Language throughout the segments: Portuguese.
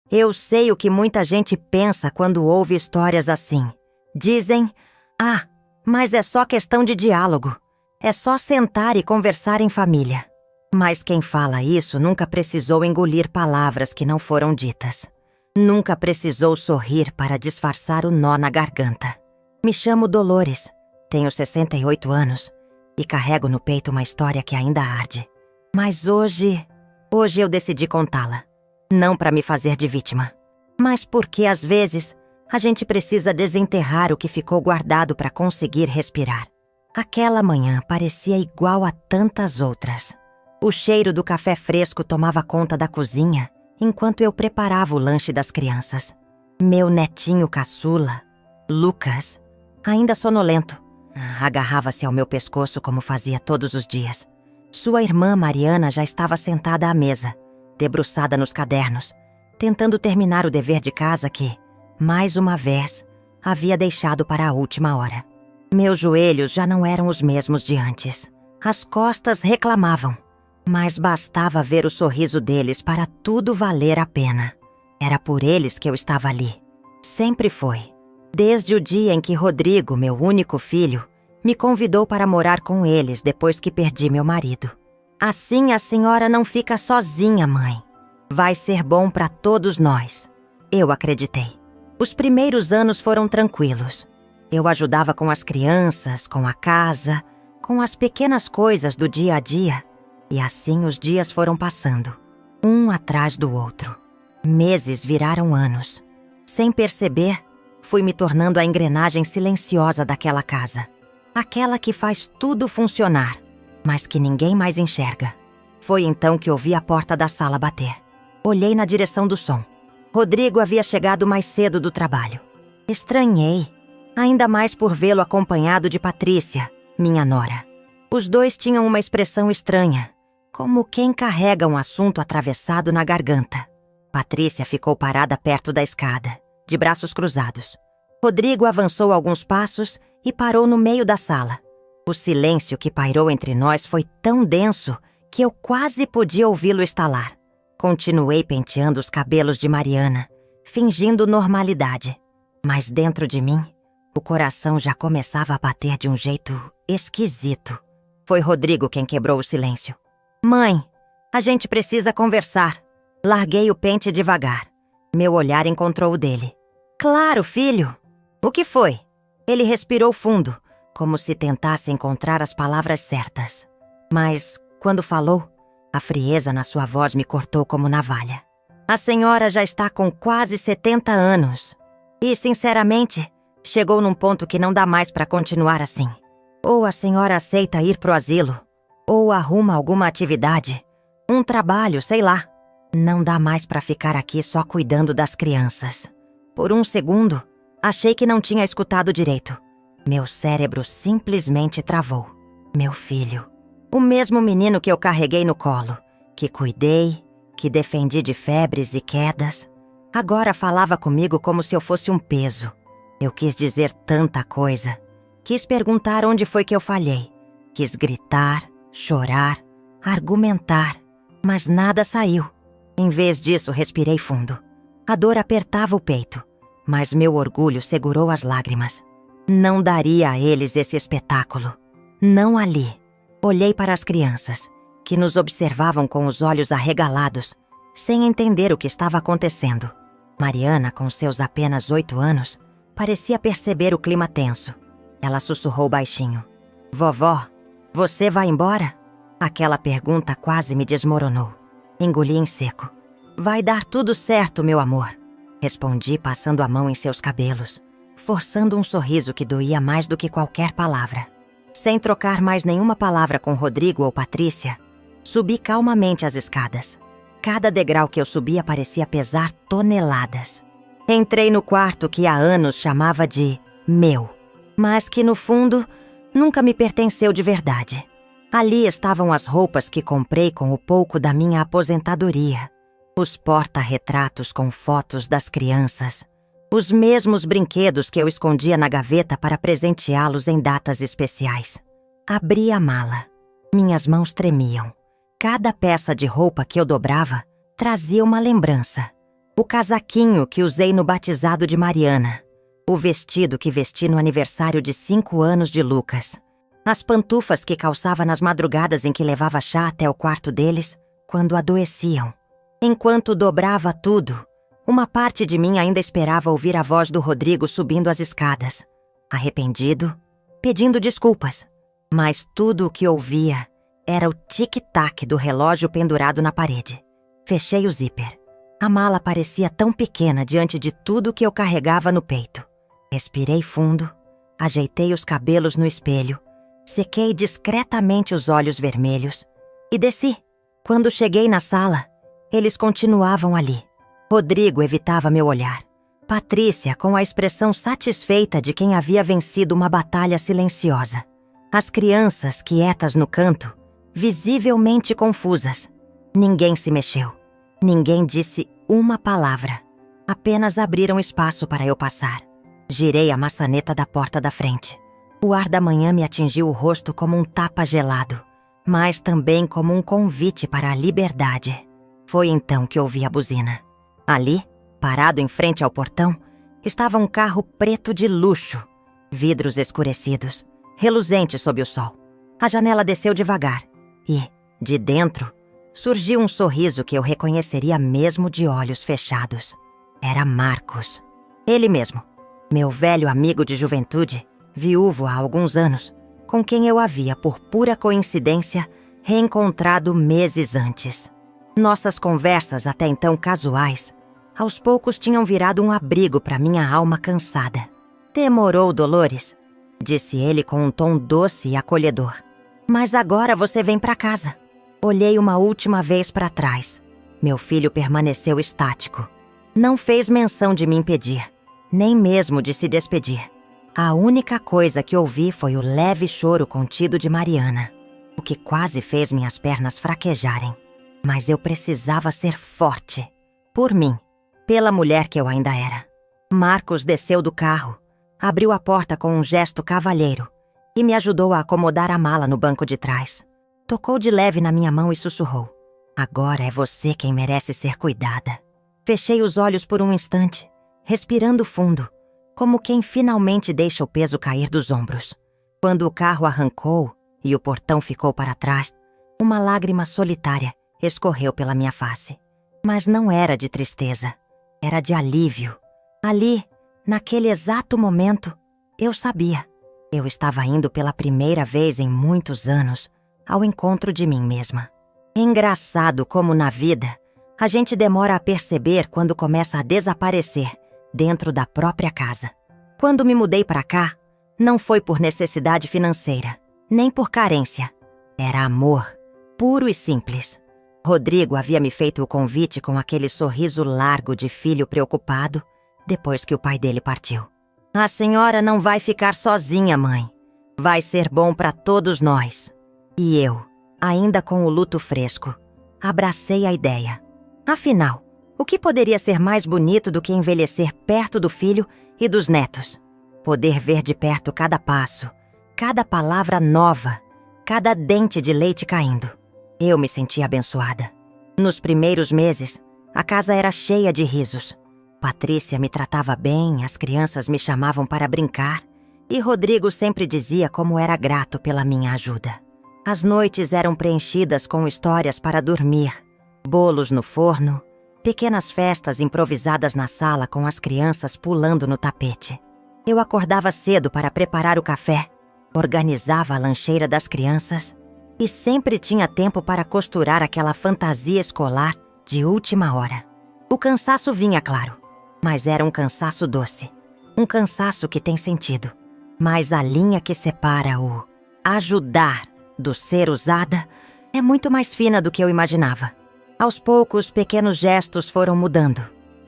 Eu sei o que muita gente pensa quando ouve histórias assim. Dizem, mas é só questão de diálogo. É só sentar e conversar em família. Mas quem fala isso nunca precisou engolir palavras que não foram ditas. Nunca precisou sorrir para disfarçar o nó na garganta. Me chamo Dolores, tenho 68 anos e carrego no peito uma história que ainda arde. Mas hoje eu decidi contá-la. Não para me fazer de vítima, mas porque às vezes a gente precisa desenterrar o que ficou guardado para conseguir respirar. Aquela manhã parecia igual a tantas outras. O cheiro do café fresco tomava conta da cozinha enquanto eu preparava o lanche das crianças. Meu netinho caçula, Lucas, ainda sonolento, agarrava-se ao meu pescoço como fazia todos os dias. Sua irmã Mariana já estava sentada à mesa, debruçada nos cadernos, tentando terminar o dever de casa que, mais uma vez, havia deixado para a última hora. Meus joelhos já não eram os mesmos de antes. As costas reclamavam, mas bastava ver o sorriso deles para tudo valer a pena. Era por eles que eu estava ali. Sempre foi. Desde o dia em que Rodrigo, meu único filho, me convidou para morar com eles depois que perdi meu marido. Assim a senhora não fica sozinha, mãe. Vai ser bom para todos nós. Eu acreditei. Os primeiros anos foram tranquilos. Eu ajudava com as crianças, com a casa, com as pequenas coisas do dia a dia. E assim os dias foram passando, um atrás do outro. Meses viraram anos. Sem perceber, fui me tornando a engrenagem silenciosa daquela casa. Aquela que faz tudo funcionar, mas que ninguém mais enxerga. Foi então que ouvi a porta da sala bater. Olhei na direção do som. Rodrigo havia chegado mais cedo do trabalho. Estranhei, ainda mais por vê-lo acompanhado de Patrícia, minha nora. Os dois tinham uma expressão estranha, como quem carrega um assunto atravessado na garganta. Patrícia ficou parada perto da escada, de braços cruzados. Rodrigo avançou alguns passos e parou no meio da sala. O silêncio que pairou entre nós foi tão denso que eu quase podia ouvi-lo estalar. Continuei penteando os cabelos de Mariana, fingindo normalidade. Mas dentro de mim, o coração já começava a bater de um jeito esquisito. Foi Rodrigo quem quebrou o silêncio. Mãe, a gente precisa conversar. Larguei o pente devagar. Meu olhar encontrou o dele. Claro, filho. O que foi? Ele respirou fundo, como se tentasse encontrar as palavras certas. Mas, quando falou, a frieza na sua voz me cortou como navalha. A senhora já está com quase 70 anos. E, sinceramente, chegou num ponto que não dá mais para continuar assim. Ou a senhora aceita ir pro asilo, ou arruma alguma atividade, um trabalho, sei lá. Não dá mais para ficar aqui só cuidando das crianças. Por um segundo, achei que não tinha escutado direito. Meu cérebro simplesmente travou. Meu filho. O mesmo menino que eu carreguei no colo, que cuidei, que defendi de febres e quedas, agora falava comigo como se eu fosse um peso. Eu quis dizer tanta coisa. Quis perguntar onde foi que eu falhei. Quis gritar, chorar, argumentar, mas nada saiu. Em vez disso, respirei fundo. A dor apertava o peito, mas meu orgulho segurou as lágrimas. Não daria a eles esse espetáculo. Não ali. Olhei para as crianças, que nos observavam com os olhos arregalados, sem entender o que estava acontecendo. Mariana, com seus apenas 8 anos, parecia perceber o clima tenso. Ela sussurrou baixinho. Vovó, você vai embora? Aquela pergunta quase me desmoronou. Engoli em seco. Vai dar tudo certo, meu amor. Respondi passando a mão em seus cabelos, forçando um sorriso que doía mais do que qualquer palavra. Sem trocar mais nenhuma palavra com Rodrigo ou Patrícia, subi calmamente as escadas. Cada degrau que eu subia parecia pesar toneladas. Entrei no quarto que há anos chamava de meu, mas que no fundo nunca me pertenceu de verdade. Ali estavam as roupas que comprei com o pouco da minha aposentadoria, os porta-retratos com fotos das crianças, os mesmos brinquedos que eu escondia na gaveta para presenteá-los em datas especiais. Abri a mala. Minhas mãos tremiam. Cada peça de roupa que eu dobrava trazia uma lembrança. O casaquinho que usei no batizado de Mariana. O vestido que vesti no aniversário de 5 anos de Lucas. As pantufas que calçava nas madrugadas em que levava chá até o quarto deles, quando adoeciam. Enquanto dobrava tudo, uma parte de mim ainda esperava ouvir a voz do Rodrigo subindo as escadas. Arrependido, pedindo desculpas. Mas tudo o que ouvia era o tic-tac do relógio pendurado na parede. Fechei o zíper. A mala parecia tão pequena diante de tudo que eu carregava no peito. Respirei fundo, ajeitei os cabelos no espelho, sequei discretamente os olhos vermelhos e desci. Quando cheguei na sala, eles continuavam ali. Rodrigo evitava meu olhar. Patrícia com a expressão satisfeita de quem havia vencido uma batalha silenciosa. As crianças quietas no canto, visivelmente confusas. Ninguém se mexeu. Ninguém disse uma palavra. Apenas abriram espaço para eu passar. Girei a maçaneta da porta da frente. O ar da manhã me atingiu o rosto como um tapa gelado, mas também como um convite para a liberdade. Foi então que ouvi a buzina. Ali, parado em frente ao portão, estava um carro preto de luxo, vidros escurecidos, reluzente sob o sol. A janela desceu devagar e, de dentro, surgiu um sorriso que eu reconheceria mesmo de olhos fechados. Era Marcos. Ele mesmo. Meu velho amigo de juventude, viúvo há alguns anos, com quem eu havia, por pura coincidência, reencontrado meses antes. Nossas conversas, até então casuais, aos poucos tinham virado um abrigo para minha alma cansada. "Demorou, Dolores?", disse ele com um tom doce e acolhedor. "Mas agora você vem para casa." Olhei uma última vez para trás. Meu filho permaneceu estático. Não fez menção de me impedir, nem mesmo de se despedir. A única coisa que ouvi foi o leve choro contido de Mariana, o que quase fez minhas pernas fraquejarem. Mas eu precisava ser forte. Por mim, pela mulher que eu ainda era. Marcos desceu do carro, abriu a porta com um gesto cavalheiro e me ajudou a acomodar a mala no banco de trás. Tocou de leve na minha mão e sussurrou: "Agora é você quem merece ser cuidada." Fechei os olhos por um instante, respirando fundo, como quem finalmente deixa o peso cair dos ombros. Quando o carro arrancou e o portão ficou para trás, uma lágrima solitária escorreu pela minha face. Mas não era de tristeza, era de alívio. Ali, naquele exato momento, eu sabia. Eu estava indo pela primeira vez em muitos anos ao encontro de mim mesma. Engraçado como na vida, a gente demora a perceber quando começa a desaparecer dentro da própria casa. Quando me mudei para cá, não foi por necessidade financeira, nem por carência. Era amor, puro e simples. Rodrigo havia me feito o convite com aquele sorriso largo de filho preocupado depois que o pai dele partiu. "A senhora não vai ficar sozinha, mãe. Vai ser bom para todos nós." E eu, ainda com o luto fresco, abracei a ideia. Afinal, o que poderia ser mais bonito do que envelhecer perto do filho e dos netos? Poder ver de perto cada passo, cada palavra nova, cada dente de leite caindo. Eu me sentia abençoada. Nos primeiros meses, a casa era cheia de risos. Patrícia me tratava bem, as crianças me chamavam para brincar e Rodrigo sempre dizia como era grato pela minha ajuda. As noites eram preenchidas com histórias para dormir, bolos no forno, pequenas festas improvisadas na sala com as crianças pulando no tapete. Eu acordava cedo para preparar o café, organizava a lancheira das crianças e sempre tinha tempo para costurar aquela fantasia escolar de última hora. O cansaço vinha, claro, mas era um cansaço doce. Um cansaço que tem sentido. Mas a linha que separa o ajudar do ser usada é muito mais fina do que eu imaginava. Aos poucos, pequenos gestos foram mudando.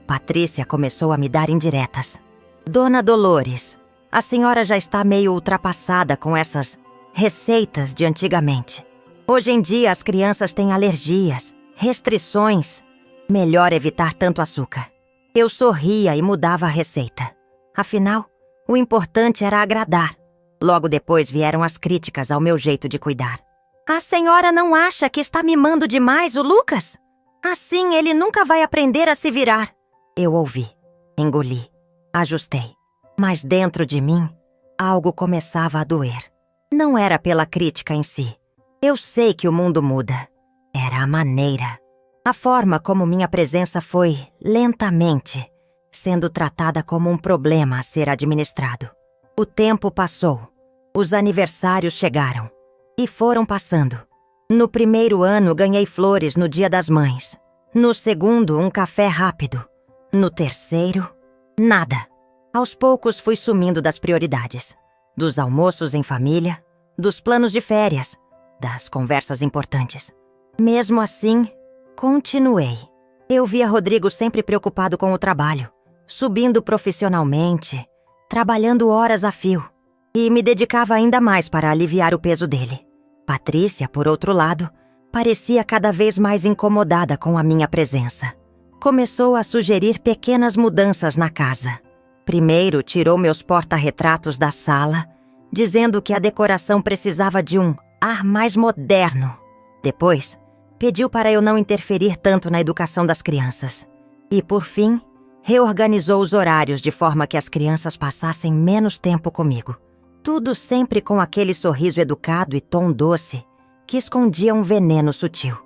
Patrícia começou a me dar indiretas. "Dona Dolores, a senhora já está meio ultrapassada com essas receitas de antigamente. Hoje em dia as crianças têm alergias, restrições. Melhor evitar tanto açúcar." Eu sorria e mudava a receita. Afinal, o importante era agradar. Logo depois vieram as críticas ao meu jeito de cuidar. "A senhora não acha que está mimando demais o Lucas? Assim ele nunca vai aprender a se virar." Eu ouvi, engoli, ajustei. Mas dentro de mim, algo começava a doer. Não era pela crítica em si. Eu sei que o mundo muda. Era a maneira. A forma como minha presença foi, lentamente, sendo tratada como um problema a ser administrado. O tempo passou. Os aniversários chegaram. E foram passando. No primeiro ano, ganhei flores no Dia das Mães. No segundo, um café rápido. No terceiro, nada. Aos poucos fui sumindo das prioridades. Dos almoços em família, dos planos de férias, das conversas importantes. Mesmo assim, continuei. Eu via Rodrigo sempre preocupado com o trabalho, subindo profissionalmente, trabalhando horas a fio. E me dedicava ainda mais para aliviar o peso dele. Patrícia, por outro lado, parecia cada vez mais incomodada com a minha presença. Começou a sugerir pequenas mudanças na casa. Primeiro, tirou meus porta-retratos da sala, dizendo que a decoração precisava de um ar mais moderno. Depois, pediu para eu não interferir tanto na educação das crianças. E, por fim, reorganizou os horários de forma que as crianças passassem menos tempo comigo. Tudo sempre com aquele sorriso educado e tom doce que escondia um veneno sutil.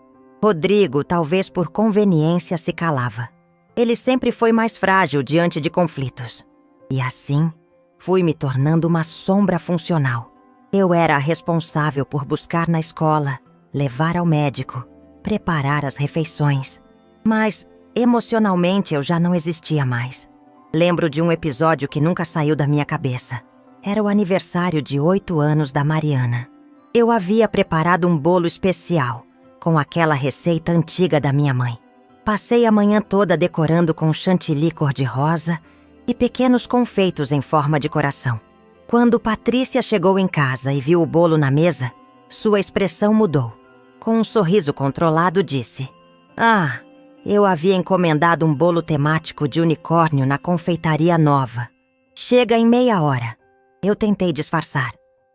Rodrigo, talvez por conveniência, se calava. Ele sempre foi mais frágil diante de conflitos. E assim, fui me tornando uma sombra funcional. Eu era a responsável por buscar na escola, levar ao médico, preparar as refeições. Mas, emocionalmente, eu já não existia mais. Lembro de um episódio que nunca saiu da minha cabeça. Era o aniversário de 8 anos da Mariana. Eu havia preparado um bolo especial, com aquela receita antiga da minha mãe. Passei a manhã toda decorando com chantilly cor-de-rosa e pequenos confeitos em forma de coração. Quando Patrícia chegou em casa e viu o bolo na mesa, sua expressão mudou. Com um sorriso controlado, disse: "Ah, eu havia encomendado um bolo temático de unicórnio na confeitaria nova. Chega em meia hora." Eu tentei disfarçar.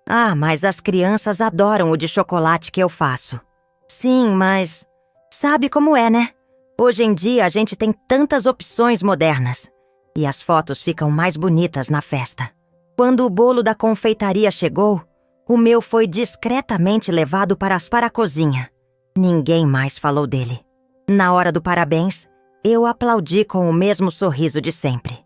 "Ah, mas as crianças adoram o de chocolate que eu faço." "Sim, mas... sabe como é, né? Hoje em dia a gente tem tantas opções modernas. E as fotos ficam mais bonitas na festa." Quando o bolo da confeitaria chegou, o meu foi discretamente levado para a cozinha. Ninguém mais falou dele. Na hora do parabéns, eu aplaudi com o mesmo sorriso de sempre.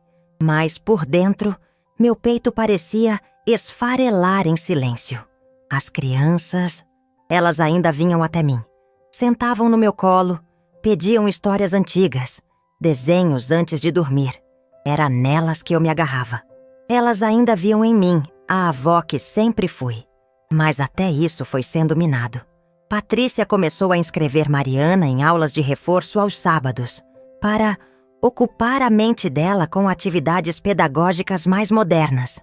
Mas por dentro, meu peito parecia esfarelar em silêncio. As crianças, elas ainda vinham até mim. Sentavam no meu colo, pediam histórias antigas, desenhos antes de dormir. Era nelas que eu me agarrava. Elas ainda viam em mim a avó que sempre fui. Mas até isso foi sendo minado. Patrícia começou a inscrever Mariana em aulas de reforço aos sábados, para ocupar a mente dela com atividades pedagógicas mais modernas.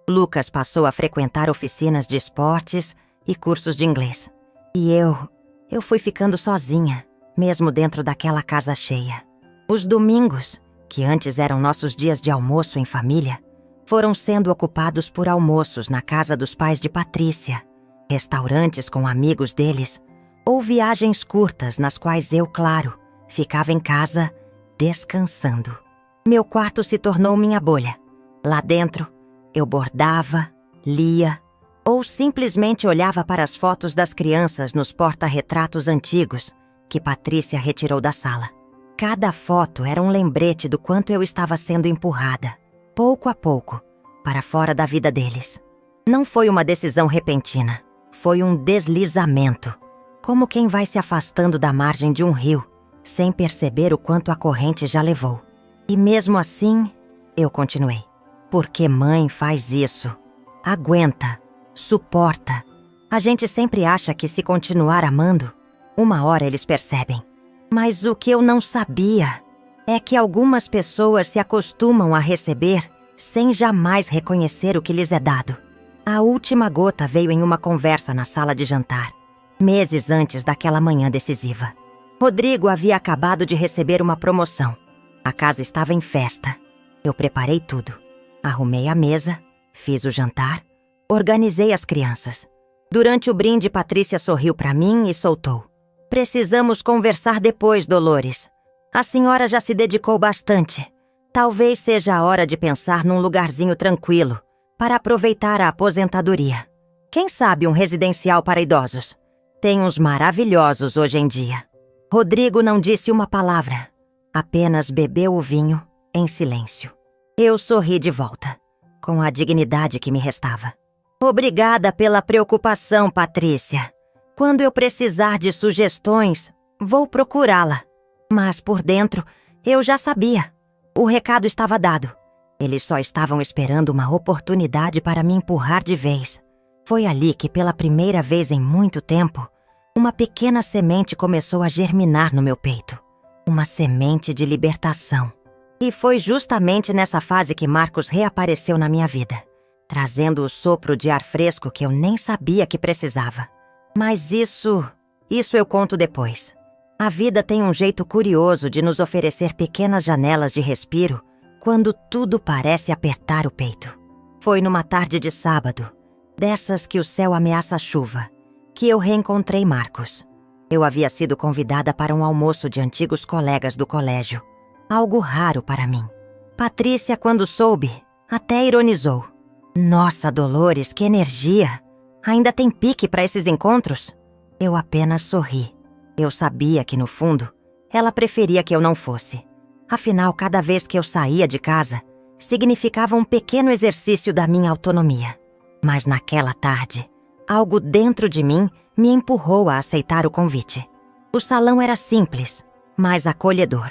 Lucas passou a frequentar oficinas de esportes e cursos de inglês. E eu fui ficando sozinha, mesmo dentro daquela casa cheia. Os domingos, que antes eram nossos dias de almoço em família, foram sendo ocupados por almoços na casa dos pais de Patrícia, restaurantes com amigos deles, ou viagens curtas nas quais eu, claro, ficava em casa descansando. Meu quarto se tornou minha bolha. Lá dentro, eu bordava, lia, ou simplesmente olhava para as fotos das crianças nos porta-retratos antigos que Patrícia retirou da sala. Cada foto era um lembrete do quanto eu estava sendo empurrada, pouco a pouco, para fora da vida deles. Não foi uma decisão repentina, foi um deslizamento, como quem vai se afastando da margem de um rio, sem perceber o quanto a corrente já levou. E mesmo assim, eu continuei. Porque mãe faz isso. Aguenta, suporta. A gente sempre acha que se continuar amando, uma hora eles percebem. Mas o que eu não sabia é que algumas pessoas se acostumam a receber sem jamais reconhecer o que lhes é dado. A última gota veio em uma conversa na sala de jantar, meses antes daquela manhã decisiva. Rodrigo havia acabado de receber uma promoção. A casa estava em festa. Eu preparei tudo. Arrumei a mesa, fiz o jantar, organizei as crianças. Durante o brinde, Patrícia sorriu para mim e soltou: "Precisamos conversar depois, Dolores. A senhora já se dedicou bastante. Talvez seja a hora de pensar num lugarzinho tranquilo para aproveitar a aposentadoria. Quem sabe um residencial para idosos? Tem uns maravilhosos hoje em dia. Rodrigo não disse uma palavra, apenas bebeu o vinho em silêncio. Eu sorri de volta, com a dignidade que me restava. Obrigada pela preocupação, Patrícia. Quando eu precisar de sugestões, vou procurá-la. Mas por dentro, eu já sabia. O recado estava dado. Eles só estavam esperando uma oportunidade para me empurrar de vez. Foi ali que, pela primeira vez em muito tempo, uma pequena semente começou a germinar no meu peito. Uma semente de libertação. E foi justamente nessa fase que Marcos reapareceu na minha vida, trazendo o sopro de ar fresco que eu nem sabia que precisava. Mas isso eu conto depois. A vida tem um jeito curioso de nos oferecer pequenas janelas de respiro quando tudo parece apertar o peito. Foi numa tarde de sábado, dessas que o céu ameaça chuva, que eu reencontrei Marcos. Eu havia sido convidada para um almoço de antigos colegas do colégio. Algo raro para mim. Patrícia, quando soube, até ironizou. Nossa, Dolores, que energia! Ainda tem pique para esses encontros? Eu apenas sorri. Eu sabia que, no fundo, ela preferia que eu não fosse. Afinal, cada vez que eu saía de casa, significava um pequeno exercício da minha autonomia. Mas naquela tarde, algo dentro de mim me empurrou a aceitar o convite. O salão era simples, mas acolhedor.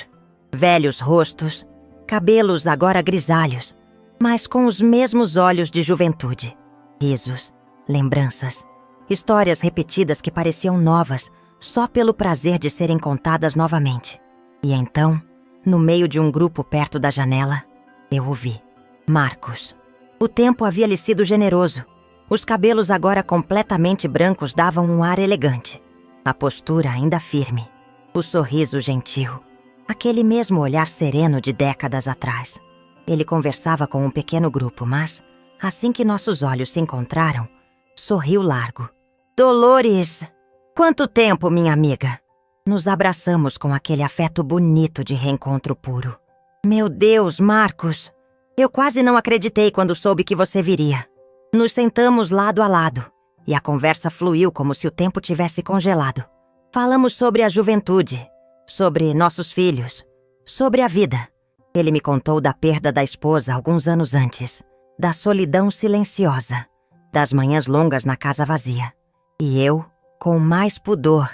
Velhos rostos, cabelos agora grisalhos, mas com os mesmos olhos de juventude. Risos, lembranças, histórias repetidas que pareciam novas só pelo prazer de serem contadas novamente. E então, no meio de um grupo perto da janela, eu o vi. Marcos. O tempo havia lhe sido generoso. Os cabelos agora completamente brancos davam um ar elegante. A postura ainda firme. O sorriso gentil. Aquele mesmo olhar sereno de décadas atrás. Ele conversava com um pequeno grupo, mas, assim que nossos olhos se encontraram, sorriu largo. Dolores! Quanto tempo, minha amiga! Nos abraçamos com aquele afeto bonito de reencontro puro. Meu Deus, Marcos! Eu quase não acreditei quando soube que você viria. Nos sentamos lado a lado, e a conversa fluiu como se o tempo tivesse congelado. Falamos sobre a juventude, sobre nossos filhos, sobre a vida. Ele me contou da perda da esposa alguns anos antes, da solidão silenciosa, das manhãs longas na casa vazia. E eu, com mais pudor,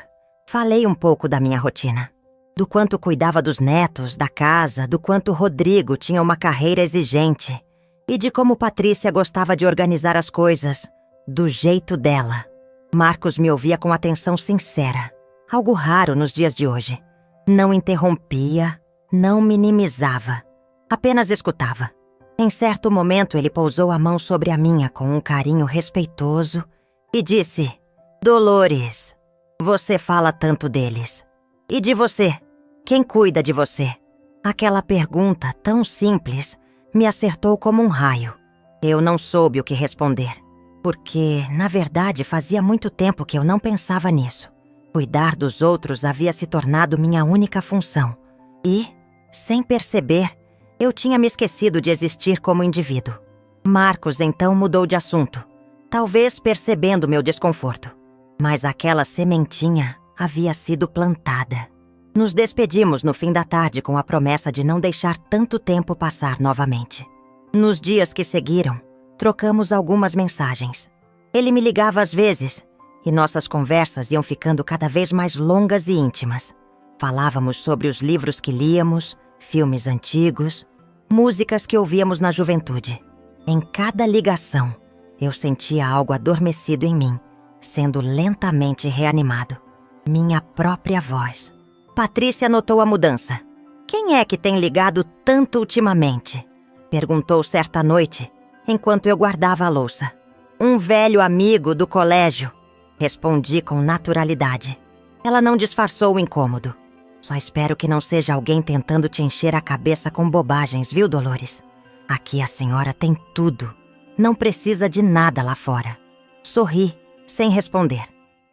falei um pouco da minha rotina. Do quanto cuidava dos netos, da casa, do quanto Rodrigo tinha uma carreira exigente e de como Patrícia gostava de organizar as coisas, do jeito dela. Marcos me ouvia com atenção sincera, algo raro nos dias de hoje. Não interrompia, não minimizava, apenas escutava. Em certo momento ele pousou a mão sobre a minha com um carinho respeitoso e disse: Dolores, você fala tanto deles. E de você? Quem cuida de você? Aquela pergunta tão simples me acertou como um raio. Eu não soube o que responder, porque, na verdade, fazia muito tempo que eu não pensava nisso. Cuidar dos outros havia se tornado minha única função. E, sem perceber, eu tinha me esquecido de existir como indivíduo. Marcos então mudou de assunto, talvez percebendo meu desconforto. Mas aquela sementinha havia sido plantada. Nos despedimos no fim da tarde com a promessa de não deixar tanto tempo passar novamente. Nos dias que seguiram, trocamos algumas mensagens. Ele me ligava às vezes, e nossas conversas iam ficando cada vez mais longas e íntimas. Falávamos sobre os livros que líamos, filmes antigos, músicas que ouvíamos na juventude. Em cada ligação, eu sentia algo adormecido em mim, sendo lentamente reanimado. Minha própria voz. Patrícia notou a mudança. Quem é que tem ligado tanto ultimamente? Perguntou certa noite, enquanto eu guardava a louça. Um velho amigo do colégio. Respondi com naturalidade. Ela não disfarçou o incômodo. Só espero que não seja alguém tentando te encher a cabeça com bobagens, viu, Dolores? Aqui a senhora tem tudo. Não precisa de nada lá fora. Sorri, sem responder.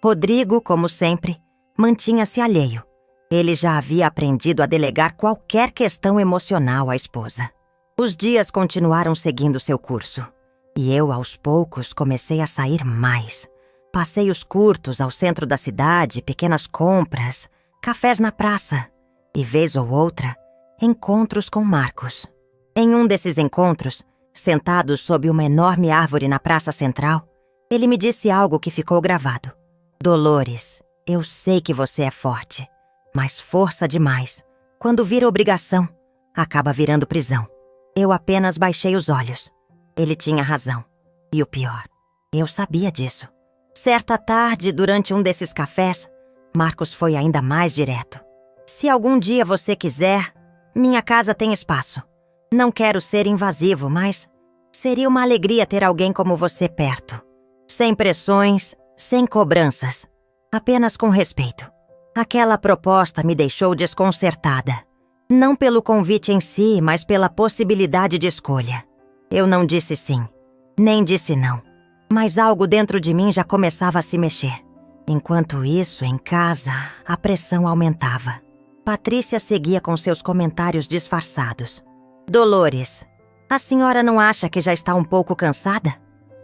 Rodrigo, como sempre, mantinha-se alheio. Ele já havia aprendido a delegar qualquer questão emocional à esposa. Os dias continuaram seguindo seu curso. E eu, aos poucos, comecei a sair mais. Passeios curtos ao centro da cidade, pequenas compras, cafés na praça e, vez ou outra, encontros com Marcos. Em um desses encontros, sentado sob uma enorme árvore na praça central, ele me disse algo que ficou gravado. Dolores, eu sei que você é forte, mas força demais, quando vira obrigação, acaba virando prisão. Eu apenas baixei os olhos. Ele tinha razão. E o pior, eu sabia disso. Certa tarde, durante um desses cafés, Marcos foi ainda mais direto. Se algum dia você quiser, minha casa tem espaço. Não quero ser invasivo, mas seria uma alegria ter alguém como você perto. Sem pressões, sem cobranças. Apenas com respeito. Aquela proposta me deixou desconcertada. Não pelo convite em si, mas pela possibilidade de escolha. Eu não disse sim, nem disse não. Mas algo dentro de mim já começava a se mexer. Enquanto isso, em casa, a pressão aumentava. Patrícia seguia com seus comentários disfarçados. Dolores, a senhora não acha que já está um pouco cansada?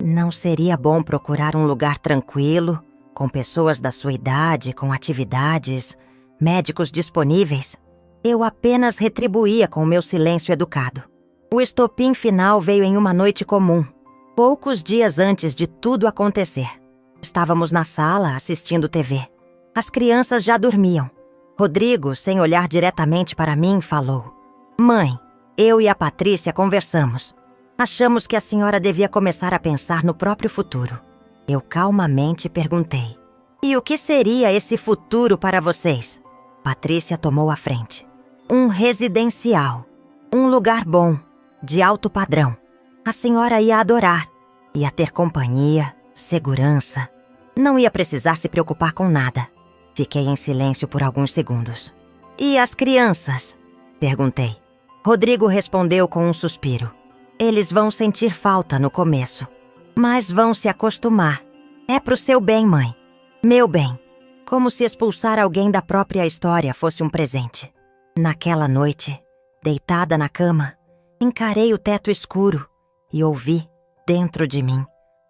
Não seria bom procurar um lugar tranquilo, com pessoas da sua idade, com atividades, médicos disponíveis? Eu apenas retribuía com o meu silêncio educado. O estopim final veio em uma noite comum, poucos dias antes de tudo acontecer. Estávamos na sala assistindo TV. As crianças já dormiam. Rodrigo, sem olhar diretamente para mim, falou: Mãe, eu e a Patrícia conversamos. Achamos que a senhora devia começar a pensar no próprio futuro. Eu calmamente perguntei: E o que seria esse futuro para vocês? Patrícia tomou a frente. Um residencial. Um lugar bom, de alto padrão. A senhora ia adorar. Ia ter companhia, segurança. Não ia precisar se preocupar com nada. Fiquei em silêncio por alguns segundos. E as crianças? Perguntei. Rodrigo respondeu com um suspiro. Eles vão sentir falta no começo, mas vão se acostumar. É pro seu bem, mãe. Meu bem. Como se expulsar alguém da própria história fosse um presente. Naquela noite, deitada na cama, encarei o teto escuro e ouvi, dentro de mim,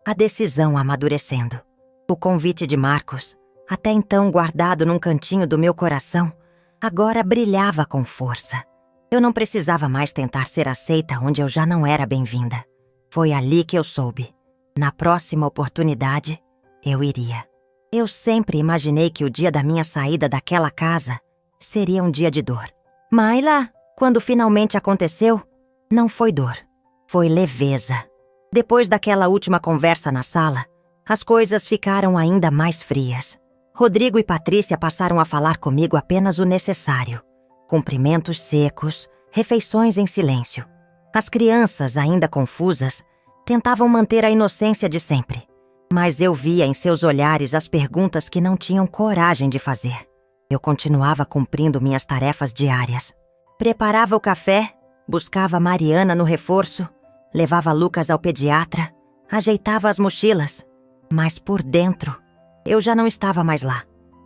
a decisão amadurecendo. O convite de Marcos, até então guardado num cantinho do meu coração, agora brilhava com força. Eu não precisava mais tentar ser aceita onde eu já não era bem-vinda. Foi ali que eu soube. Na próxima oportunidade, eu iria. Eu sempre imaginei que o dia da minha saída daquela casa seria um dia de dor. Mayla, quando finalmente aconteceu, não foi dor, foi leveza. Depois daquela última conversa na sala, as coisas ficaram ainda mais frias. Rodrigo e Patrícia passaram a falar comigo apenas o necessário. Cumprimentos secos, refeições em silêncio. As crianças, ainda confusas, tentavam manter a inocência de sempre. Mas eu via em seus olhares as perguntas que não tinham coragem de fazer. Eu continuava cumprindo minhas tarefas diárias. Preparava o café, buscava Mariana no reforço, levava Lucas ao pediatra, ajeitava as mochilas. Mas por dentro, eu já não estava mais lá.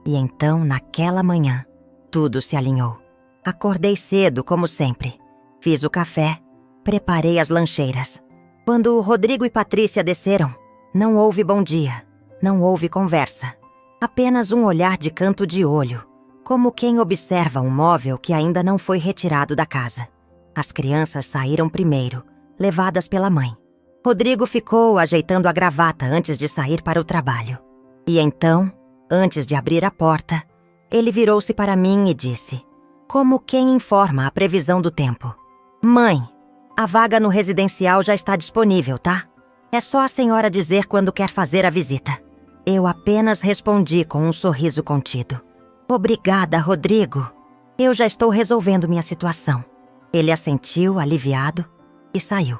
E então, naquela manhã, tudo se alinhou. Acordei cedo, como sempre. Fiz o café, preparei as lancheiras. Quando Rodrigo e Patrícia desceram, não houve bom dia, não houve conversa. Apenas um olhar de canto de olho, como quem observa um móvel que ainda não foi retirado da casa. As crianças saíram primeiro, levadas pela mãe. Rodrigo ficou ajeitando a gravata antes de sair para o trabalho. E então, antes de abrir a porta, ele virou-se para mim e disse, como quem informa a previsão do tempo: Mãe, a vaga no residencial já está disponível, tá? É só a senhora dizer quando quer fazer a visita. Eu apenas respondi com um sorriso contido. Obrigada, Rodrigo. Eu já estou resolvendo minha situação. Ele assentiu, aliviado, e saiu.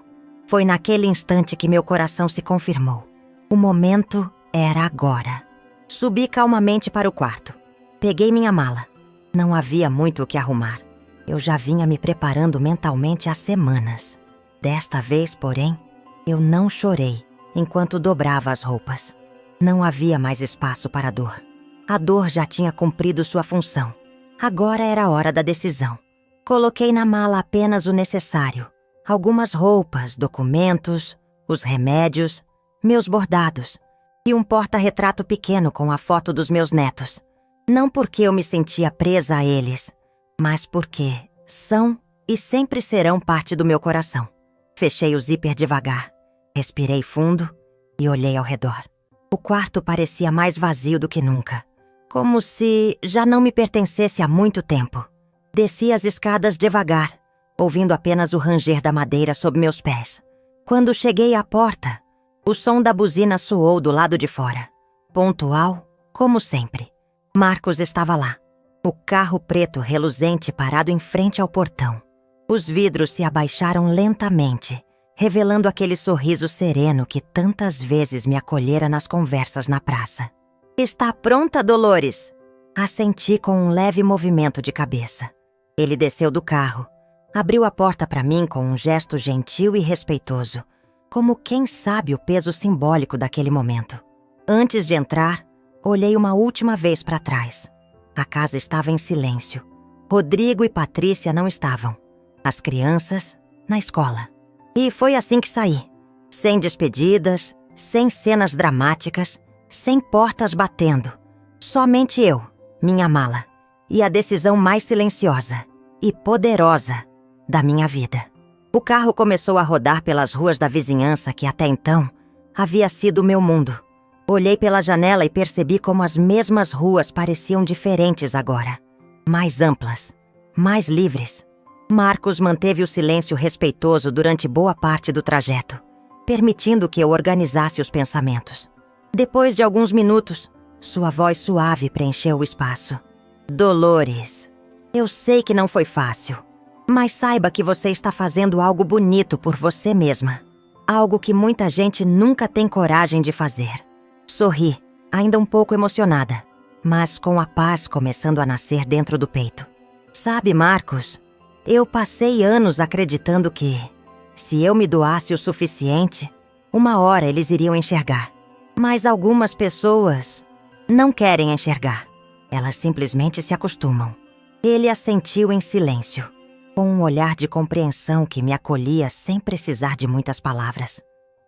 Foi naquele instante que meu coração se confirmou. O momento era agora. Subi calmamente para o quarto. Peguei minha mala. Não havia muito o que arrumar. Eu já vinha me preparando mentalmente há semanas. Desta vez, porém, eu não chorei enquanto dobrava as roupas. Não havia mais espaço para a dor. A dor já tinha cumprido sua função. Agora era a hora da decisão. Coloquei na mala apenas o necessário. Algumas roupas, documentos, os remédios, meus bordados e um porta-retrato pequeno com a foto dos meus netos. Não porque eu me sentia presa a eles, mas porque são e sempre serão parte do meu coração. Fechei o zíper devagar, respirei fundo e olhei ao redor. O quarto parecia mais vazio do que nunca, como se já não me pertencesse há muito tempo. Desci as escadas devagar, ouvindo apenas o ranger da madeira sob meus pés. Quando cheguei à porta, o som da buzina soou do lado de fora. Pontual, como sempre. Marcos estava lá. O carro preto reluzente parado em frente ao portão. Os vidros se abaixaram lentamente, revelando aquele sorriso sereno que tantas vezes me acolhera nas conversas na praça. "Está pronta, Dolores?" Assenti com um leve movimento de cabeça. Ele desceu do carro, abriu a porta para mim com um gesto gentil e respeitoso, como quem sabe o peso simbólico daquele momento. Antes de entrar, olhei uma última vez para trás. A casa estava em silêncio. Rodrigo e Patrícia não estavam. As crianças, na escola. E foi assim que saí. Sem despedidas, sem cenas dramáticas, sem portas batendo. Somente eu, minha mala, e a decisão mais silenciosa e poderosa da minha vida. O carro começou a rodar pelas ruas da vizinhança que até então havia sido o meu mundo. Olhei pela janela e percebi como as mesmas ruas pareciam diferentes agora. Mais amplas, mais livres. Marcos manteve o silêncio respeitoso durante boa parte do trajeto, permitindo que eu organizasse os pensamentos. Depois de alguns minutos, sua voz suave preencheu o espaço. "Dolores, eu sei que não foi fácil, mas saiba que você está fazendo algo bonito por você mesma. Algo que muita gente nunca tem coragem de fazer." Sorri, ainda um pouco emocionada, mas com a paz começando a nascer dentro do peito. "Sabe, Marcos, eu passei anos acreditando que, se eu me doasse o suficiente, uma hora eles iriam enxergar. Mas algumas pessoas não querem enxergar. Elas simplesmente se acostumam." Ele assentiu em silêncio, com um olhar de compreensão que me acolhia sem precisar de muitas palavras.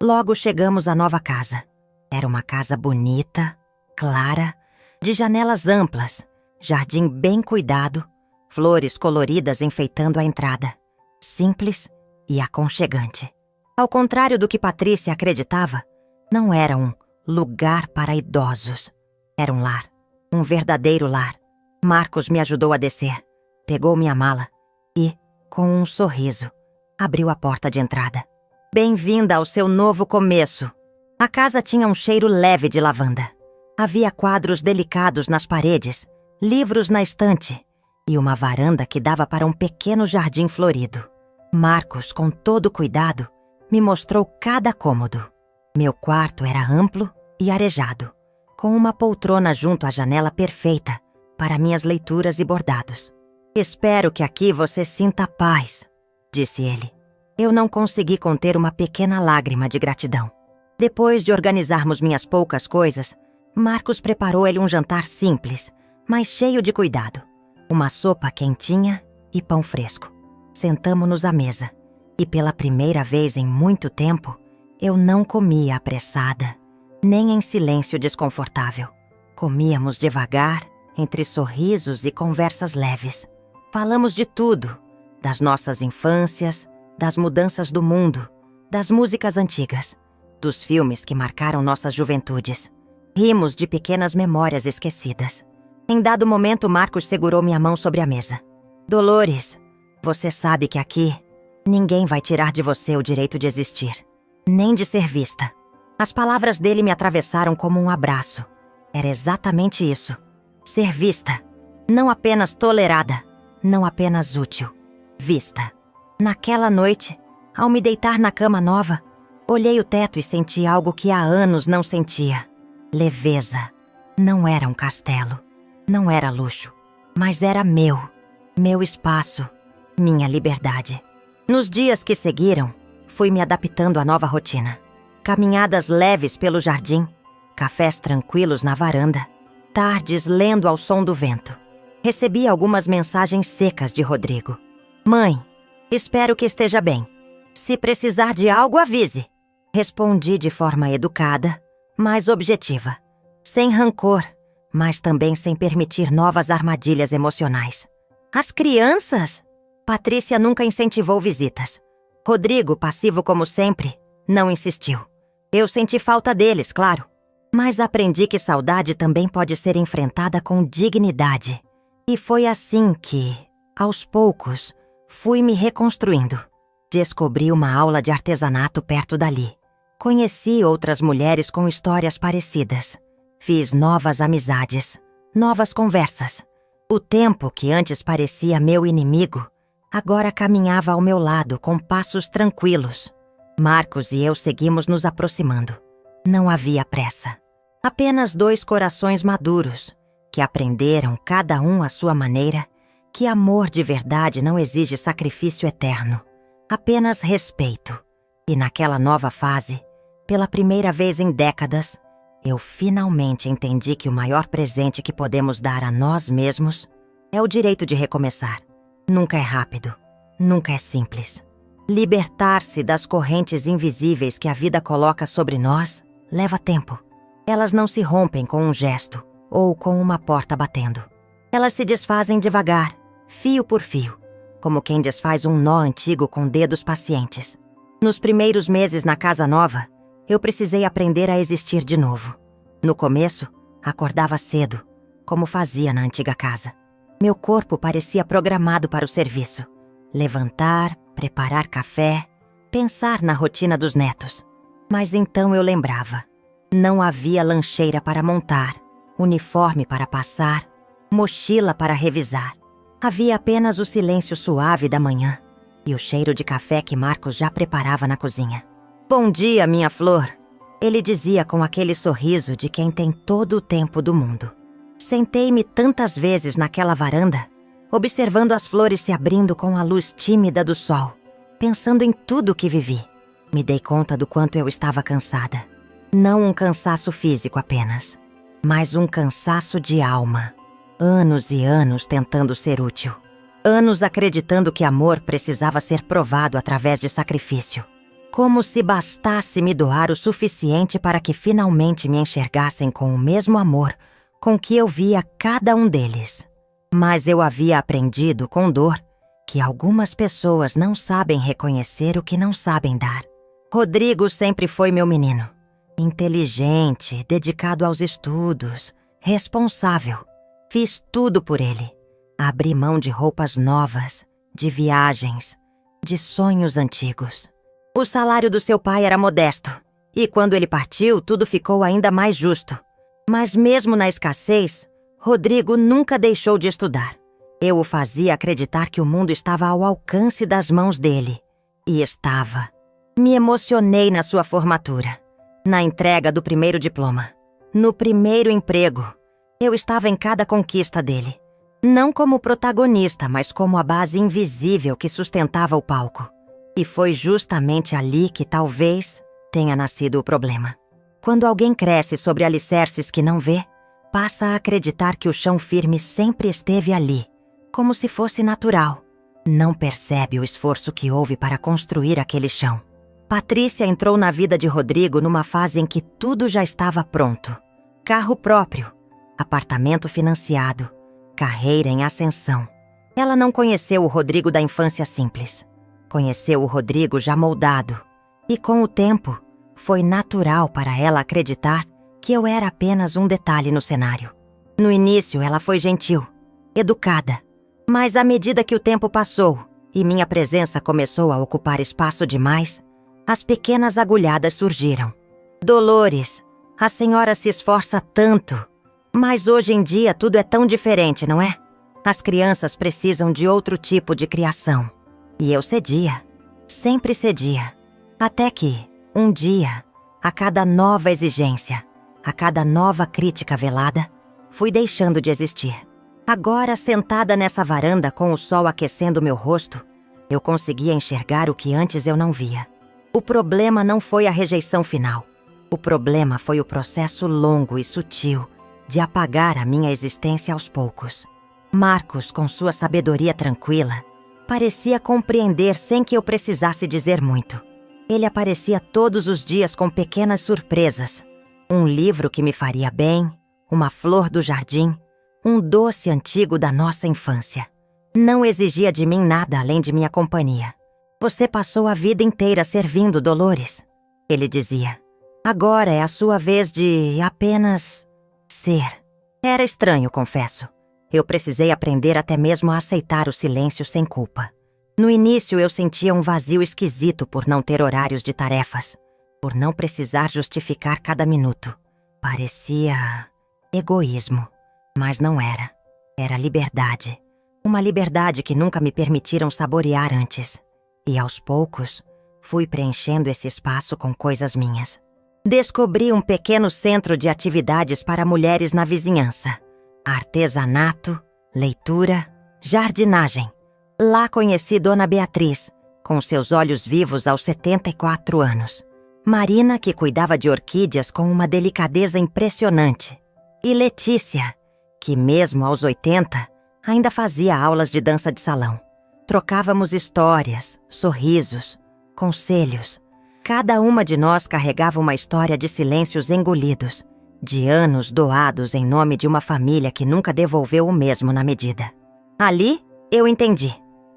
Logo chegamos à nova casa. Era uma casa bonita, clara, de janelas amplas, jardim bem cuidado, flores coloridas enfeitando a entrada. Simples e aconchegante. Ao contrário do que Patrícia acreditava, não era um lugar para idosos. Era um lar, um verdadeiro lar. Marcos me ajudou a descer, pegou minha mala e, com um sorriso, abriu a porta de entrada. "Bem-vinda ao seu novo começo." A casa tinha um cheiro leve de lavanda. Havia quadros delicados nas paredes, livros na estante e uma varanda que dava para um pequeno jardim florido. Marcos, com todo cuidado, me mostrou cada cômodo. Meu quarto era amplo e arejado, com uma poltrona junto à janela perfeita para minhas leituras e bordados. "Espero que aqui você sinta paz", disse ele. Eu não consegui conter uma pequena lágrima de gratidão. Depois de organizarmos minhas poucas coisas, Marcos preparou ele um jantar simples, mas cheio de cuidado. Uma sopa quentinha e pão fresco. Sentamo-nos à mesa, e pela primeira vez em muito tempo, eu não comia apressada, nem em silêncio desconfortável. Comíamos devagar, entre sorrisos e conversas leves. Falamos de tudo, das nossas infâncias, das mudanças do mundo, das músicas antigas, dos filmes que marcaram nossas juventudes. Rimos de pequenas memórias esquecidas. Em dado momento, Marcos segurou minha mão sobre a mesa. "Dolores, você sabe que aqui ninguém vai tirar de você o direito de existir, nem de ser vista." As palavras dele me atravessaram como um abraço. Era exatamente isso. Ser vista. Não apenas tolerada, não apenas útil. Vista. Naquela noite, ao me deitar na cama nova, olhei o teto e senti algo que há anos não sentia. Leveza. Não era um castelo. Não era luxo. Mas era meu. Meu espaço. Minha liberdade. Nos dias que seguiram, fui me adaptando à nova rotina. Caminhadas leves pelo jardim, cafés tranquilos na varanda, tardes lendo ao som do vento. Recebi algumas mensagens secas de Rodrigo. Mãe, espero que esteja bem. Se precisar de algo, avise. Respondi de forma educada, mas objetiva. Sem rancor, mas também sem permitir novas armadilhas emocionais. As crianças? Patrícia nunca incentivou visitas. Rodrigo, passivo como sempre, não insistiu. Eu senti falta deles, claro. Mas aprendi que saudade também pode ser enfrentada com dignidade. E foi assim que, aos poucos, fui me reconstruindo. Descobri uma aula de artesanato perto dali. Conheci outras mulheres com histórias parecidas. Fiz novas amizades, novas conversas. O tempo que antes parecia meu inimigo, agora caminhava ao meu lado com passos tranquilos. Marcos e eu seguimos nos aproximando. Não havia pressa. Apenas dois corações maduros, que aprenderam, cada um à sua maneira, que amor de verdade não exige sacrifício eterno, apenas respeito. E naquela nova fase, pela primeira vez em décadas, eu finalmente entendi que o maior presente que podemos dar a nós mesmos é o direito de recomeçar. Nunca é rápido, nunca é simples. Libertar-se das correntes invisíveis que a vida coloca sobre nós leva tempo. Elas não se rompem com um gesto ou com uma porta batendo. Elas se desfazem devagar, fio por fio, como quem desfaz um nó antigo com dedos pacientes. Nos primeiros meses na casa nova, eu precisei aprender a existir de novo. No começo, acordava cedo, como fazia na antiga casa. Meu corpo parecia programado para o serviço. Levantar, preparar café, pensar na rotina dos netos. Mas então eu lembrava. Não havia lancheira para montar, uniforme para passar, mochila para revisar. Havia apenas o silêncio suave da manhã e o cheiro de café que Marcos já preparava na cozinha. Bom dia, minha flor, ele dizia com aquele sorriso de quem tem todo o tempo do mundo. Sentei-me tantas vezes naquela varanda, observando as flores se abrindo com a luz tímida do sol, pensando em tudo que vivi. Me dei conta do quanto eu estava cansada. Não um cansaço físico apenas, mas um cansaço de alma. Anos e anos tentando ser útil. Anos acreditando que amor precisava ser provado através de sacrifício. Como se bastasse me doar o suficiente para que finalmente me enxergassem com o mesmo amor com que eu via cada um deles. Mas eu havia aprendido com dor que algumas pessoas não sabem reconhecer o que não sabem dar. Rodrigo sempre foi meu menino. Inteligente, dedicado aos estudos, responsável. Fiz tudo por ele. Abri mão de roupas novas, de viagens, de sonhos antigos. O salário do seu pai era modesto, e quando ele partiu, tudo ficou ainda mais justo. Mas mesmo na escassez, Rodrigo nunca deixou de estudar. Eu o fazia acreditar que o mundo estava ao alcance das mãos dele. E estava. Me emocionei na sua formatura, na entrega do primeiro diploma, no primeiro emprego. Eu estava em cada conquista dele. Não como protagonista, mas como a base invisível que sustentava o palco. E foi justamente ali que talvez tenha nascido o problema. Quando alguém cresce sobre alicerces que não vê, passa a acreditar que o chão firme sempre esteve ali, como se fosse natural. Não percebe o esforço que houve para construir aquele chão. Patrícia entrou na vida de Rodrigo numa fase em que tudo já estava pronto. Carro próprio, apartamento financiado, carreira em ascensão. Ela não conheceu o Rodrigo da infância simples. Conheceu o Rodrigo já moldado. E com o tempo, foi natural para ela acreditar que eu era apenas um detalhe no cenário. No início, ela foi gentil, educada. Mas à medida que o tempo passou e minha presença começou a ocupar espaço demais, as pequenas agulhadas surgiram. Dolores, a senhora se esforça tanto. Mas hoje em dia tudo é tão diferente, não é? As crianças precisam de outro tipo de criação. E eu cedia. Sempre cedia. Até que, um dia, a cada nova exigência, a cada nova crítica velada, fui deixando de existir. Agora, sentada nessa varanda com o sol aquecendo meu rosto, eu conseguia enxergar o que antes eu não via. O problema não foi a rejeição final. O problema foi o processo longo e sutil de apagar a minha existência aos poucos. Marcos, com sua sabedoria tranquila, parecia compreender sem que eu precisasse dizer muito. Ele aparecia todos os dias com pequenas surpresas. Um livro que me faria bem, uma flor do jardim, um doce antigo da nossa infância. Não exigia de mim nada além de minha companhia. Você passou a vida inteira servindo, Dolores, ele dizia. Agora é a sua vez de apenas ser. Era estranho, confesso. Eu precisei aprender até mesmo a aceitar o silêncio sem culpa. No início eu sentia um vazio esquisito por não ter horários de tarefas, por não precisar justificar cada minuto. Parecia egoísmo, mas não era. Era liberdade. Uma liberdade que nunca me permitiram saborear antes. E aos poucos, fui preenchendo esse espaço com coisas minhas. Descobri um pequeno centro de atividades para mulheres na vizinhança. Artesanato, leitura, jardinagem. Lá conheci Dona Beatriz, com seus olhos vivos aos 74 anos. Marina, que cuidava de orquídeas com uma delicadeza impressionante. E Letícia, que mesmo aos 80, ainda fazia aulas de dança de salão. Trocávamos histórias, sorrisos, conselhos. Cada uma de nós carregava uma história de silêncios engolidos, de anos doados em nome de uma família que nunca devolveu o mesmo na medida. Ali, eu entendi.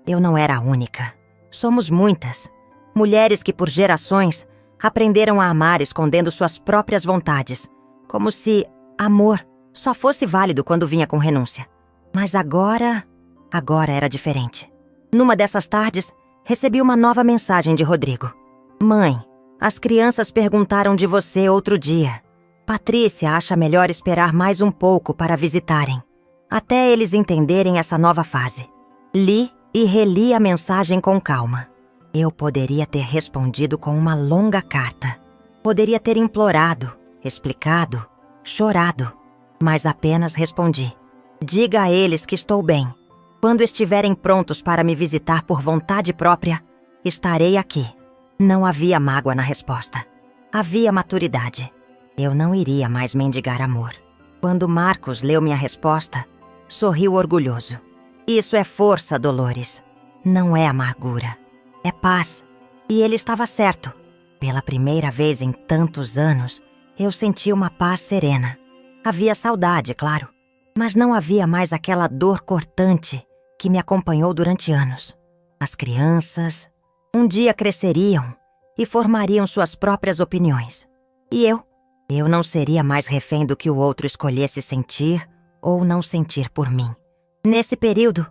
Eu não era a única. Somos muitas. Mulheres que, por gerações, aprenderam a amar escondendo suas próprias vontades, como se amor só fosse válido quando vinha com renúncia. Mas agora era diferente. Numa dessas tardes, recebi uma nova mensagem de Rodrigo. Mãe, as crianças perguntaram de você outro dia. Patrícia acha melhor esperar mais um pouco para visitarem, até eles entenderem essa nova fase. Li e reli a mensagem com calma. Eu poderia ter respondido com uma longa carta. Poderia ter implorado, explicado, chorado, mas apenas respondi. Diga a eles que estou bem. Quando estiverem prontos para me visitar por vontade própria, estarei aqui. Não havia mágoa na resposta. Havia maturidade. Eu não iria mais mendigar amor. Quando Marcos leu minha resposta, sorriu orgulhoso. Isso é força, Dolores. Não é amargura. É paz. E ele estava certo. Pela primeira vez em tantos anos, eu senti uma paz serena. Havia saudade, claro, mas não havia mais aquela dor cortante que me acompanhou durante anos. As crianças um dia cresceriam e formariam suas próprias opiniões. E eu não seria mais refém do que o outro escolhesse sentir ou não sentir por mim. Nesse período,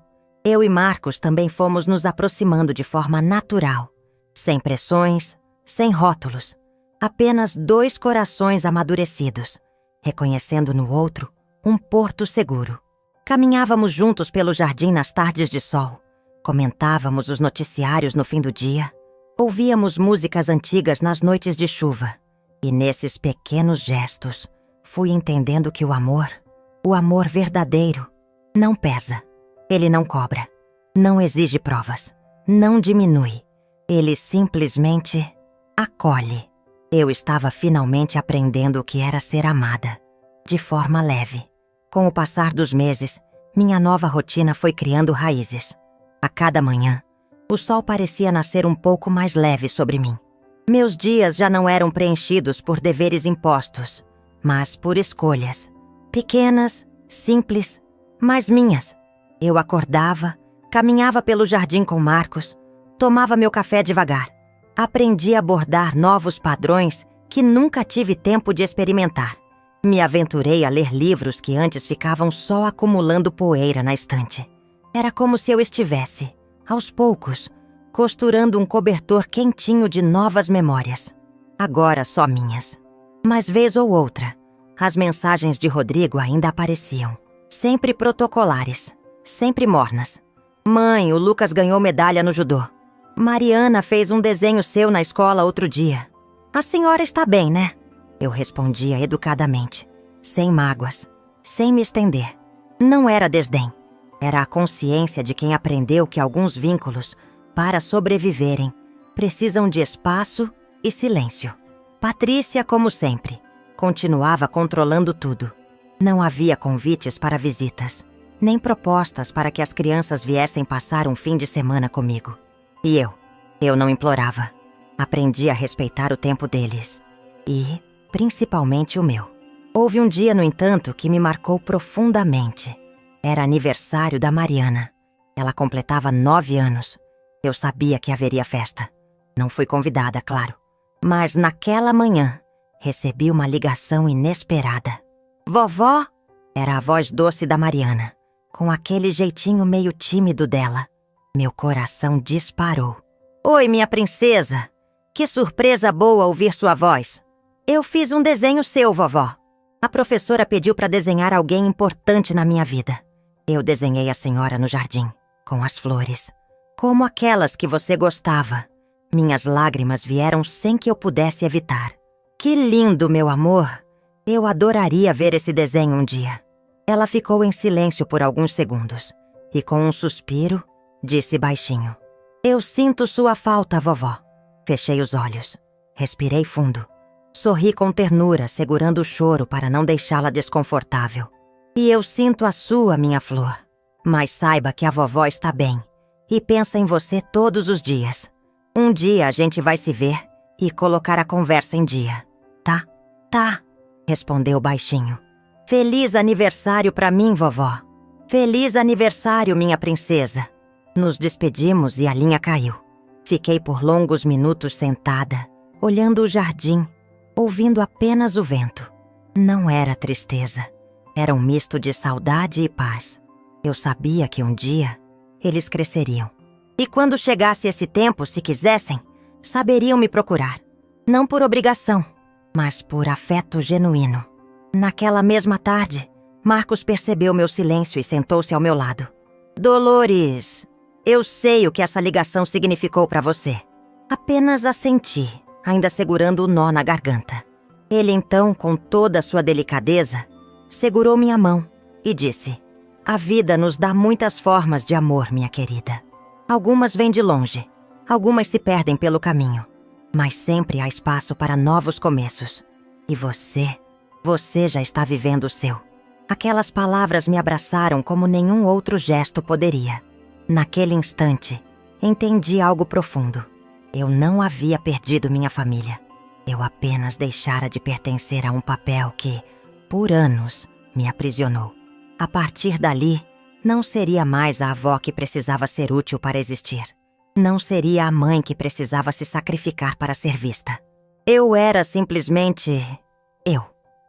eu e Marcos também fomos nos aproximando de forma natural, sem pressões, sem rótulos, apenas dois corações amadurecidos, reconhecendo no outro um porto seguro. Caminhávamos juntos pelo jardim nas tardes de sol, comentávamos os noticiários no fim do dia, ouvíamos músicas antigas nas noites de chuva, e nesses pequenos gestos fui entendendo que o amor verdadeiro, não pesa. Ele não cobra, não exige provas, não diminui. Ele simplesmente acolhe. Eu estava finalmente aprendendo o que era ser amada, de forma leve. Com o passar dos meses, minha nova rotina foi criando raízes. A cada manhã, o sol parecia nascer um pouco mais leve sobre mim. Meus dias já não eram preenchidos por deveres impostos, mas por escolhas. Pequenas, simples, mas minhas. Eu acordava, caminhava pelo jardim com Marcos, tomava meu café devagar. Aprendi a abordar novos padrões que nunca tive tempo de experimentar. Me aventurei a ler livros que antes ficavam só acumulando poeira na estante. Era como se eu estivesse, aos poucos, costurando um cobertor quentinho de novas memórias. Agora só minhas. Mas vez ou outra, as mensagens de Rodrigo ainda apareciam. Sempre protocolares, sempre mornas. Mãe, o Lucas ganhou medalha no judô. Mariana fez um desenho seu na escola outro dia. A senhora está bem, né? Eu respondia educadamente, sem mágoas, sem me estender. Não era desdém. Era a consciência de quem aprendeu que alguns vínculos, para sobreviverem, precisam de espaço e silêncio. Patrícia, como sempre, continuava controlando tudo. Não havia convites para visitas. nem propostas para que as crianças viessem passar um fim de semana comigo. E eu não implorava. Aprendi a respeitar o tempo deles. E, principalmente, o meu. Houve um dia, no entanto, que me marcou profundamente. Era aniversário da Mariana. Ela completava 9 anos. Eu sabia que haveria festa. Não fui convidada, claro. Mas naquela manhã, recebi uma ligação inesperada. Vovó? Era a voz doce da Mariana, com aquele jeitinho meio tímido dela. Meu coração disparou. Oi, minha princesa! Que surpresa boa ouvir sua voz. Eu fiz um desenho seu, vovó. A professora pediu para desenhar alguém importante na minha vida. Eu desenhei a senhora no jardim, com as flores. Como aquelas que você gostava. Minhas lágrimas vieram sem que eu pudesse evitar. Que lindo, meu amor! Eu adoraria ver esse desenho um dia. Ela ficou em silêncio por alguns segundos e, com um suspiro, disse baixinho: Eu sinto sua falta, vovó. Fechei os olhos. Respirei fundo. Sorri com ternura, segurando o choro para não deixá-la desconfortável. E eu sinto a sua, minha flor. Mas saiba que a vovó está bem e pensa em você todos os dias. Um dia a gente vai se ver e colocar a conversa em dia, tá? Tá, respondeu baixinho. Feliz aniversário pra mim, vovó. Feliz aniversário, minha princesa. Nos despedimos e a linha caiu. Fiquei por longos minutos sentada, olhando o jardim, ouvindo apenas o vento. Não era tristeza. Era um misto de saudade e paz. Eu sabia que um dia eles cresceriam. E quando chegasse esse tempo, se quisessem, saberiam me procurar. Não por obrigação, mas por afeto genuíno. Naquela mesma tarde, Marcos percebeu meu silêncio e sentou-se ao meu lado. Dolores, eu sei o que essa ligação significou para você. Apenas assenti, ainda segurando o nó na garganta. Ele então, com toda a sua delicadeza, segurou minha mão e disse: A vida nos dá muitas formas de amor, minha querida. Algumas vêm de longe, algumas se perdem pelo caminho, mas sempre há espaço para novos começos. E você já está vivendo o seu. Aquelas palavras me abraçaram como nenhum outro gesto poderia. Naquele instante, entendi algo profundo. Eu não havia perdido minha família. Eu apenas deixara de pertencer a um papel que, por anos, me aprisionou. A partir dali, não seria mais a avó que precisava ser útil para existir. Não seria a mãe que precisava se sacrificar para ser vista. Eu era simplesmente eu.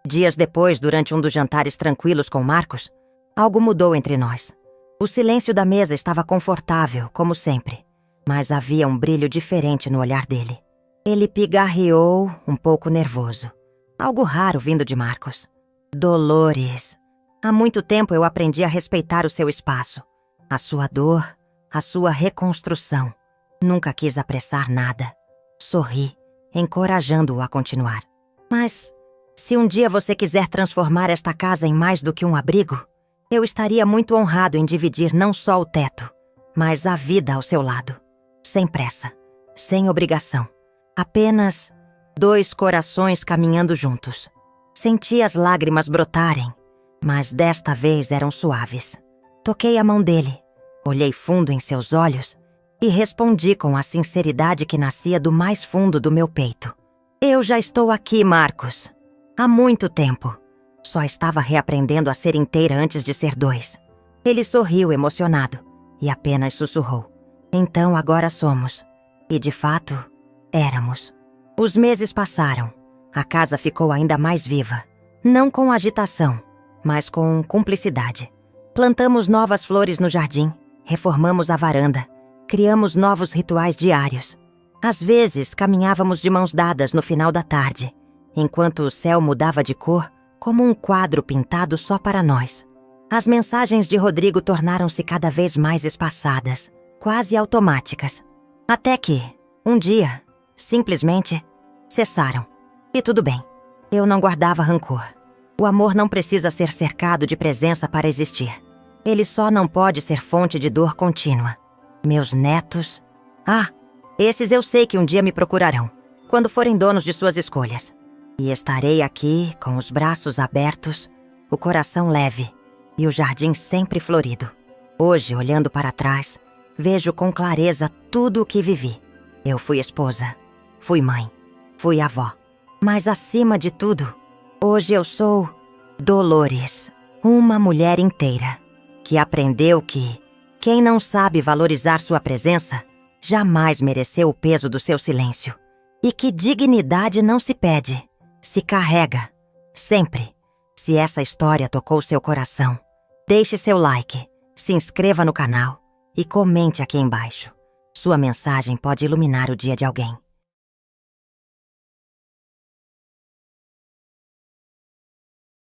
Dias depois, durante um dos jantares tranquilos com Marcos, algo mudou entre nós. O silêncio da mesa estava confortável, como sempre, mas havia um brilho diferente no olhar dele. Ele pigarreou, um pouco nervoso. Algo raro vindo de Marcos. Dolores. Há muito tempo eu aprendi a respeitar o seu espaço, a sua dor, a sua reconstrução. Nunca quis apressar nada. Sorri, encorajando-o a continuar. Mas, se um dia você quiser transformar esta casa em mais do que um abrigo, eu estaria muito honrado em dividir não só o teto, mas a vida ao seu lado. Sem pressa, sem obrigação. Apenas 2 corações caminhando juntos. Senti as lágrimas brotarem, mas desta vez eram suaves. Toquei a mão dele, olhei fundo em seus olhos e respondi com a sinceridade que nascia do mais fundo do meu peito. Eu já estou aqui, Marcos. Há muito tempo. Só estava reaprendendo a ser inteira antes de ser 2. Ele sorriu emocionado e apenas sussurrou. Então agora somos. E de fato, éramos. Os meses passaram. A casa ficou ainda mais viva. Não com agitação, mas com cumplicidade. Plantamos novas flores no jardim, reformamos a varanda, criamos novos rituais diários. Às vezes, caminhávamos de mãos dadas no final da tarde, enquanto o céu mudava de cor como um quadro pintado só para nós. As mensagens de Rodrigo tornaram-se cada vez mais espaçadas, quase automáticas. Até que, um dia, simplesmente, cessaram. E tudo bem. Eu não guardava rancor. O amor não precisa ser cercado de presença para existir. Ele só não pode ser fonte de dor contínua. Meus netos... esses eu sei que um dia me procurarão, quando forem donos de suas escolhas. E estarei aqui, com os braços abertos, o coração leve, e o jardim sempre florido. Hoje, olhando para trás, vejo com clareza tudo o que vivi. Eu fui esposa, fui mãe, fui avó. Mas acima de tudo, hoje eu sou Dolores, uma mulher inteira, que aprendeu que quem não sabe valorizar sua presença jamais mereceu o peso do seu silêncio. E que dignidade não se pede, se carrega, sempre. Se essa história tocou seu coração, deixe seu like, se inscreva no canal e comente aqui embaixo. Sua mensagem pode iluminar o dia de alguém.